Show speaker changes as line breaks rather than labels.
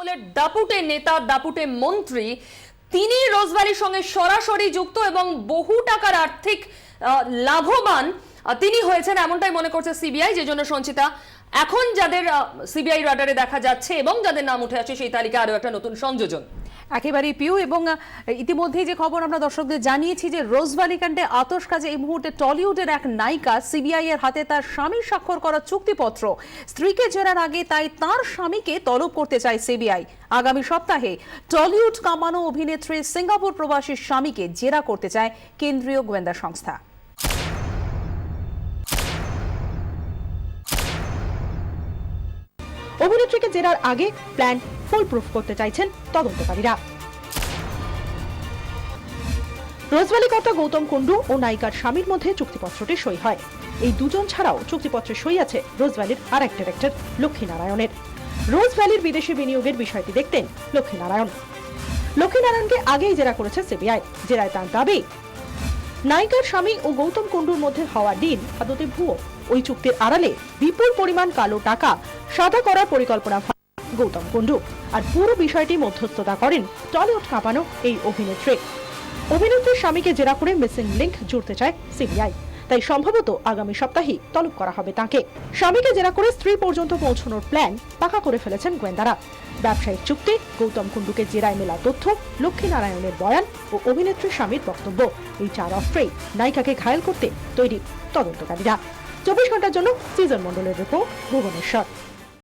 তৃণমূলের দাপুটে নেতা, দাপুটে মন্ত্রী, তিনি রোজভ্যালির সঙ্গে সরাসরি যুক্ত এবং বহু টাকার আর্থিক লাভবান তিনি হয়েছেন, এমনটাই মনে করছে সিবিআই। যে জন্য সঞ্চিতা, এখন যাদের সিবিআই রাডারে দেখা যাচ্ছে এবং যাদের নাম উঠে আসে সেই তালিকা আরো একটা নতুন সংযোজন।
একেবারেই পিউ, এবং ইতিমধ্যেই যে খবর আমরা দর্শকদের জানিয়েছি যে রোজভ্যালি কাণ্ডে আতশকাজে এই মুহূর্তে টলিউডের এক নায়িকা, সিবিআই এর হাতে তার স্বামীর স্বাক্ষর করা চুক্তিপত্র। স্ত্রীকে জেরার আগে তাই তার স্বামীকে তলব করতে চায় সিবিআই। আগামী সপ্তাহে টলিউড কামানো অভিনেত্রী সিঙ্গাপুর প্রবাসী স্বামীকে জেরা করতে চায় কেন্দ্রীয় গোয়েন্দা সংস্থা।
অভিনেত্রীকে জেরার আগে প্ল্যান ফুল প্রুফ করতে চাইছেন তদন্তকারীরা। রোজভ্যালি কর্তা গৌতম কুন্ডু ও নায়িকার স্বামীর মধ্যে চুক্তিপত্রটি সই হয়। এই দুজন ছাড়াও চুক্তিপত্রে সই আছে রোজভ্যালির আরেক ডিরেক্টর লক্ষ্মীনারায়ণের। রোজভ্যালির বিদেশি বিনিয়োগের বিষয়টি দেখতেন লক্ষ্মীনারায়ণকে আগেই জেরা করেছে সিবিআই। জেরায় তার দাবি, নায়িকার স্বামী ও গৌতম কুন্ডুর মধ্যে হওয়া ডিল আদতে ভুয়ো। ওই চুক্তির আড়ালে বিপুল পরিমাণ কালো টাকা সাদা করার পরিকল্পনা গৌতম কুন্ডু। আর পুরো বিষয়টি মধ্যস্থতা করেন টলিউড কাঁপানো এই অভিনেত্রীর স্বামীকে জেরা করে মিসিং লিংক জুড়তে চায় সিবিআই। তাই সম্ভবত আগামী সপ্তাহেই তলব করা হবে তাকে। স্বামীকে জেরা করে স্ত্রী পর্যন্ত পৌঁছানোর প্ল্যান পাকা করে ফেলেছেন গোয়েন্দারা। ব্যবসায়িক চুক্তি, গৌতম কুন্ডুকে জেরায় মেলা তথ্য, লক্ষ্মীনারায়ণের বয়ান ও অভিনেত্রীর স্বামীর বক্তব্য, এই চার অস্ত্রেই নায়িকাকে ঘায়েল করতে তৈরি তদন্তকারীরা। 24 ঘন্টার জন্য সৃজন মণ্ডলের রিপোর্ট, ভুবনেশ্বর।